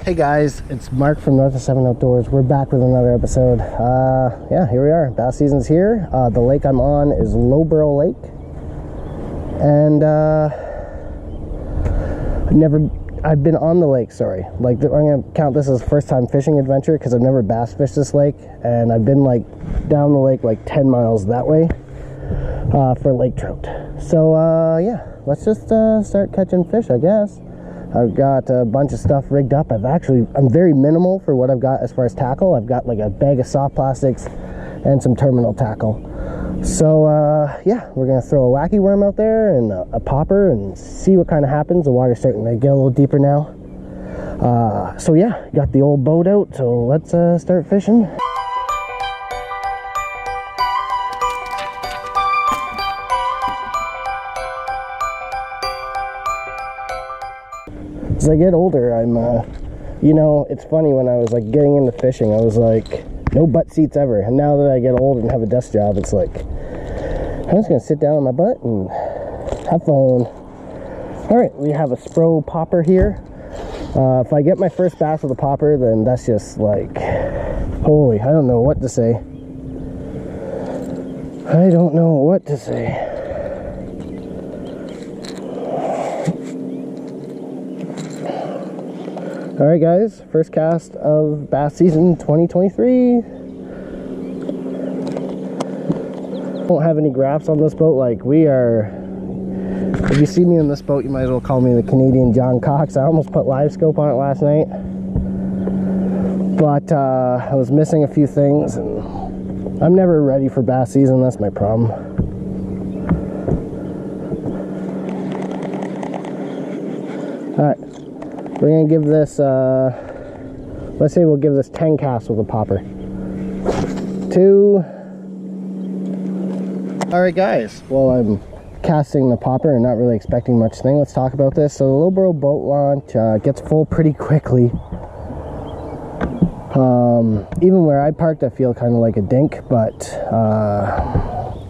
Hey guys, it's Mark from North of 7 Outdoors. We're back with another episode. Yeah, here we are. Bass season's here. The lake I'm on is Loughborough Lake. And I've been on the lake, sorry. Like, I'm gonna count this as a first time fishing adventure because I've never bass fished this lake. And I've been like down the lake like 10 miles that way for lake trout. So yeah, let's just start catching fish, I guess. I've got a bunch of stuff rigged up. I'm very minimal for what I've got as far as tackle. I've got like a bag of soft plastics and some terminal tackle. So yeah, we're gonna throw a wacky worm out there and a popper and see what kind of happens. The water's starting to get a little deeper now. So yeah, got the old boat out, so let's start fishing. As I get older, I'm, you know, it's funny, when I was like getting into fishing, I was like, no butt seats ever. And now that I get old and have a desk job, it's like, I'm just gonna sit down on my butt and have fun. All right, we have a Spro popper here. If I get my first bass with a popper, then that's just like, holy, I don't know what to say. I don't know what to say. Alright guys, first cast of bass season 2023. Don't have any graphs on this boat. Like, we are, if you see me in this boat, you might as well call me the Canadian John Cox. I almost put live scope on it last night, but I was missing a few things, and I'm never ready for bass season. That's my problem. Alright, we're gonna give this, let's say we'll give this 10 casts with a popper. 2. All right guys, well, I'm casting the popper and not really expecting much thing. Let's talk about this. So the Loughborough boat launch gets full pretty quickly. Even where I parked, I feel kind of like a dink, but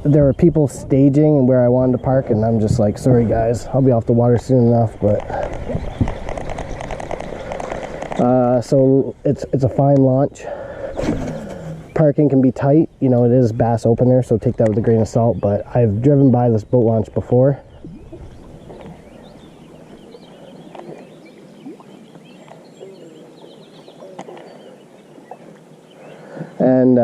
there were people staging where I wanted to park, and I'm just like, sorry guys, I'll be off the water soon enough. But so it's a fine launch. Parking can be tight, you know, it is bass opener, so take that with a grain of salt, but I've driven by this boat launch before. And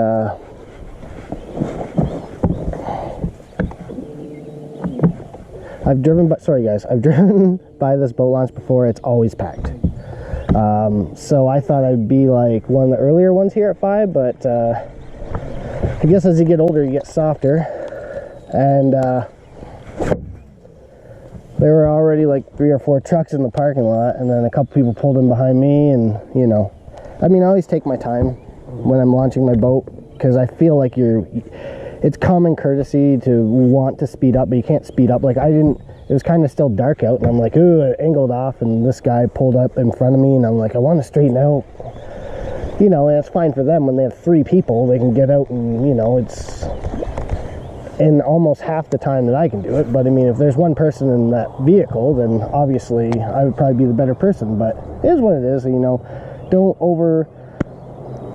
I've driven by this boat launch before. It's always packed. So I thought I'd be like one of the earlier ones here at 5, but I guess as you get older, you get softer. And there were already like 3 or 4 trucks in the parking lot, and then a couple people pulled in behind me. And you know, I mean, I always take my time when I'm launching my boat, because I feel like it's common courtesy to want to speed up, but you can't speed up. Like, it was kind of still dark out, and I'm like, ooh, I angled off, and this guy pulled up in front of me, and I'm like, I want to straighten out. You know, and it's fine for them when they have 3 people, they can get out, and, you know, it's in almost half the time that I can do it. But I mean, if there's one person in that vehicle, then obviously I would probably be the better person. But it is what it is, you know. Don't over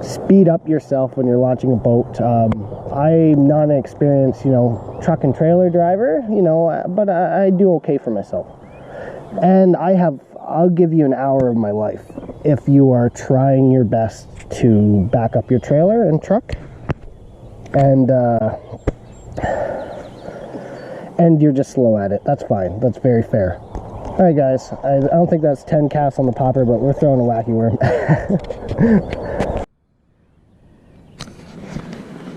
speed up yourself when you're launching a boat. I'm not an experienced, you know, truck and trailer driver, you know, but I do okay for myself. And I'll give you an hour of my life if you are trying your best to back up your trailer and truck, and you're just slow at it. That's fine. That's very fair. All right, guys. I don't think that's 10 casts on the popper, but we're throwing a wacky worm.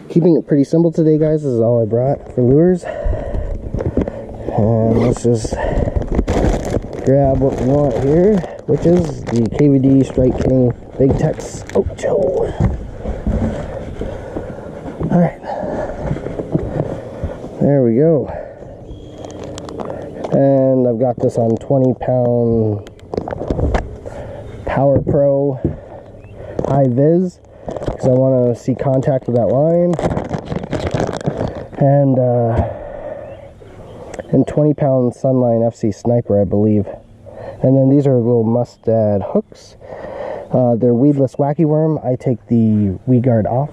Keeping it pretty simple today, guys. This is all I brought for lures. And let's just grab what we want here, which is the KVD Strike King Big Tex Ocho. Alright. There we go. And I've got this on 20-pound Power Pro High Vis, because I want to see contact with that line. And 20-pound Sunline FC Sniper, I believe. And then these are little Mustad hooks. They're weedless wacky worm. I take the weed guard off,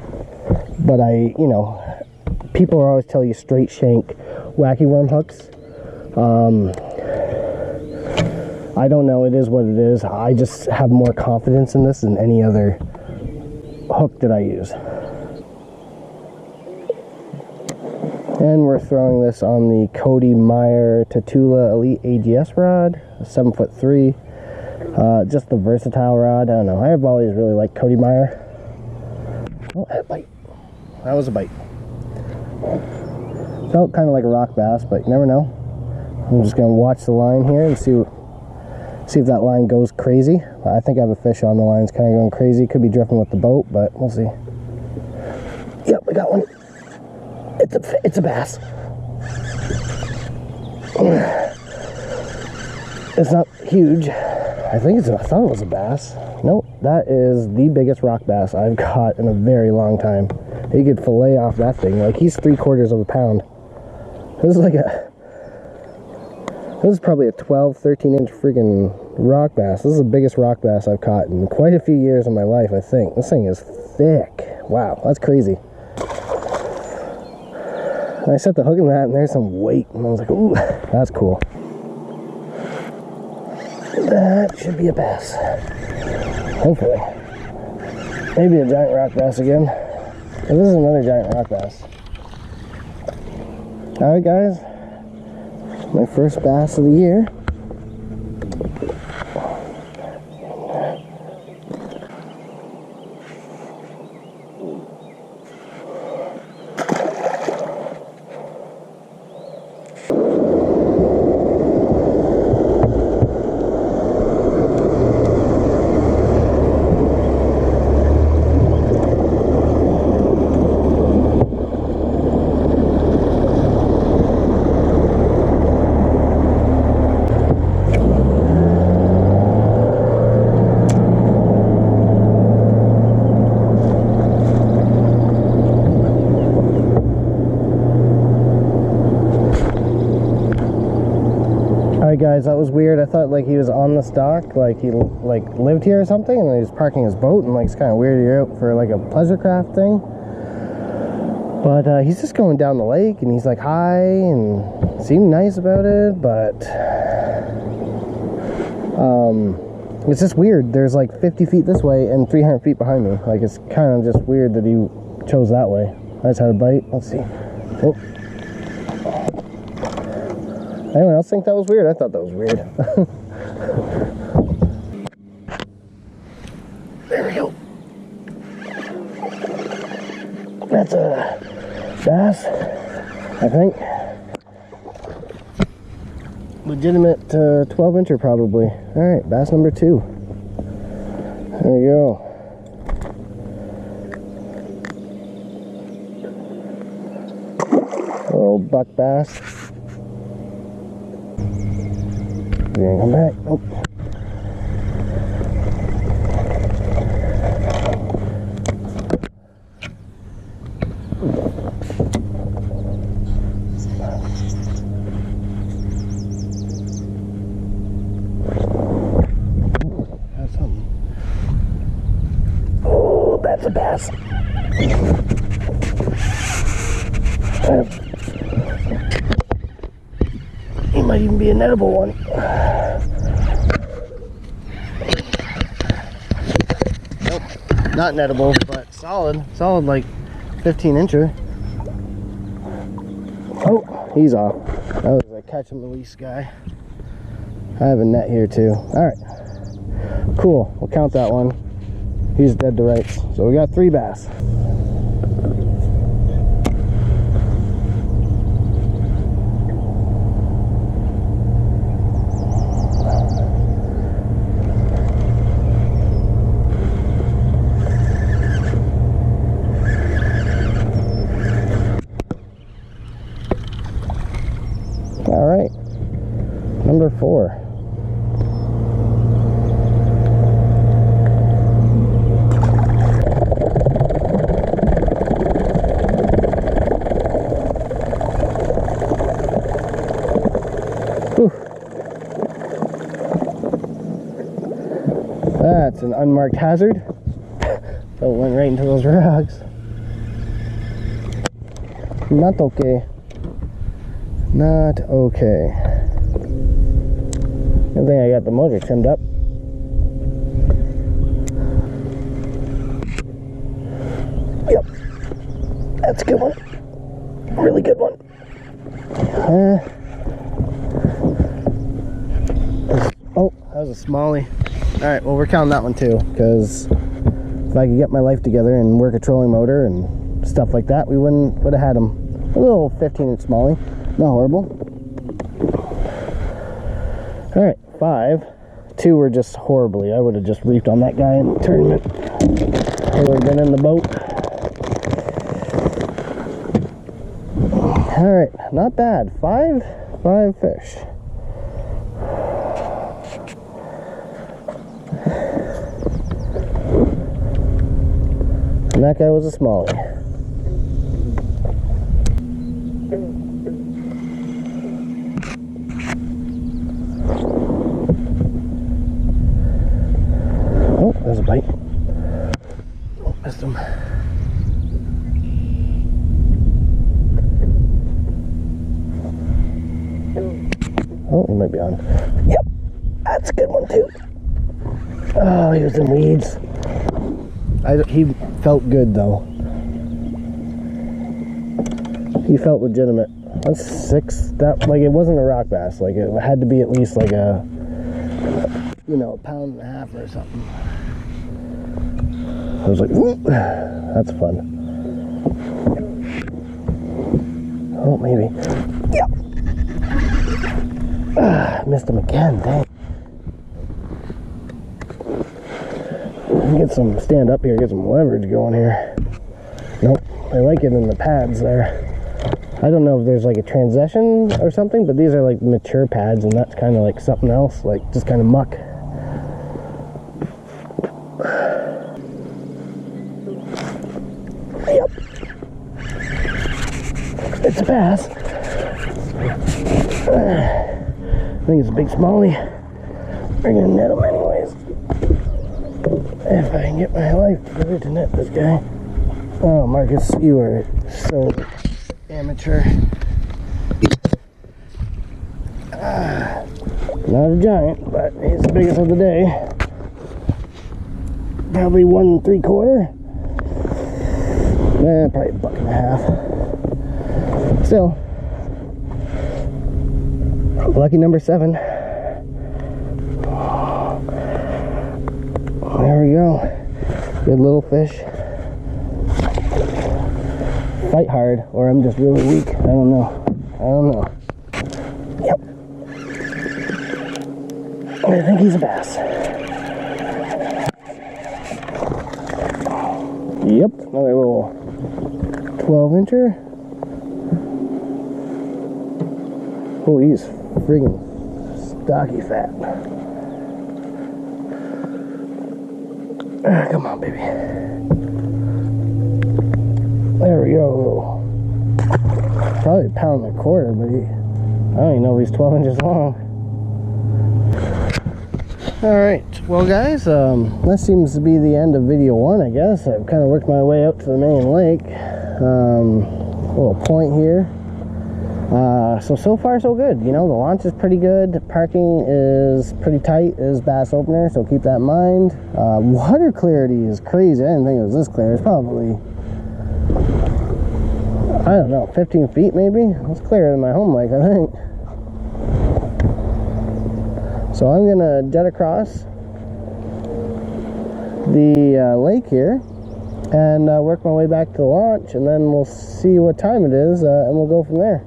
but you know, people are always tell you straight shank wacky worm hooks. I don't know, it is what it is. I just have more confidence in this than any other hook that I use. And we're throwing this on the Cody Meyer Tatula Elite AGS rod, 7'3". Just the versatile rod. I don't know. I have always really liked Cody Meyer. Oh, that bite. That was a bite. Felt kind of like a rock bass, but you never know. I'm just gonna watch the line here and see if that line goes crazy. I think I have a fish on the line. It's kind of going crazy. Could be drifting with the boat, but we'll see. Yep, we got one. It's a bass. It's not huge. I thought it was a bass. Nope, that is the biggest rock bass I've caught in a very long time. You could fillet off that thing. Like, he's 3/4 of a pound. This is probably a 12, 13-inch freaking rock bass. This is the biggest rock bass I've caught in quite a few years of my life, I think. This thing is thick. Wow, that's crazy. And I set the hook in that, and there's some weight. And I was like, ooh, that's cool. That should be a bass. Hopefully. Maybe a giant rock bass again. But this is another giant rock bass. Alright, guys. My first bass of the year. Alright guys, that was weird. I thought like he was on the dock, like he like lived here or something, and he was parking his boat, and like it's kind of weird you're out for like a pleasure craft thing. But he's just going down the lake, and he's like hi and seemed nice about it, but it's just weird. There's like 50 feet this way and 300 feet behind me. Like, it's kind of just weird that he chose that way. I just had a bite. Let's see. Oh. Anyone else think that was weird? I thought that was weird. There we go. That's a bass, I think. Legitimate 12-incher probably. Alright, bass number 2. There we go. Little buck bass. He's gonna come back. Oh. That's something. Oh, that's a bass. He might even be an edible one. Nope, not an edible, but solid like 15-incher. Oh, he's off. That was a catch and release guy. I have a net here too. All right, cool. We'll count that one. He's dead to rights. So we got 3 bass. All right, number 4. an unmarked hazard. So it went right into those rocks. Not okay. Not okay. Good thing I got the motor trimmed up. Yep. That's a good one. Really good one. Oh, that was a smallie. Alright, well, we're counting that one too, because if I could get my life together and work a trolling motor and stuff like that, we would have had them. A little 15-inch smallie. Not horrible. Alright, 5. 2 were just horribly. I would have just reefed on that guy in the tournament. I would have been in the boat. Alright, not bad. 5 fish. And that guy was a smallie. Oh, there's a bite. Oh, missed him. Oh, he might be on. Yep, that's a good one too. Oh, he was in weeds. He felt good though. He felt legitimate. That's 6. That, like, it wasn't a rock bass. Like, it had to be at least like a, you know, 1.5 pounds or something. I was like, whoop. That's fun. Oh, maybe. Yep. Missed him again. Dang. Get some, stand up here, get some leverage going here. Nope, I like it in the pads there. I don't know if there's like a transition or something, but these are like mature pads, and that's kind of like something else, like just kind of muck. Yep. It's a bass. I think it's a big smallie. We're gonna net him anyways. If I can get my life together to net this guy. Oh, Marcus, you are so amateur. Not a giant, but he's the biggest of the day. Probably 1 3/4. Probably 1.5 bucks. Still, lucky number 7. There we go. Good little fish. Fight hard, or I'm just really weak. I don't know. Yep. I think he's a bass. Yep, another little 12-incher. Oh, he's friggin' stocky fat. Come on, baby. There we go. Probably 1.25 pounds, but I don't even know if he's 12 inches long. Alright, well guys, that seems to be the end of video 1, I guess. I've kind of worked my way out to the main lake. Little point here. So far so good. You know, the launch is pretty good. The parking is pretty tight. It is bass opener, so keep that in mind. Water clarity is crazy. I didn't think it was this clear. It's probably, I don't know, 15 feet maybe? It's clearer than my home lake, I think. So I'm gonna jet across the lake here and work my way back to the launch, and then we'll see what time it is, and we'll go from there.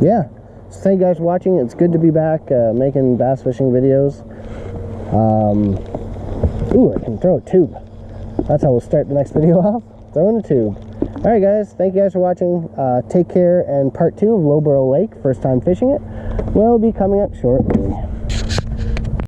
Yeah, so thank you guys for watching. It's good to be back making bass fishing videos. Ooh, I can throw a tube. That's how we'll start the next video off, throwing a tube. Alright guys, thank you guys for watching. Take care, and part 2 of Loughborough Lake, first time fishing it, will be coming up shortly.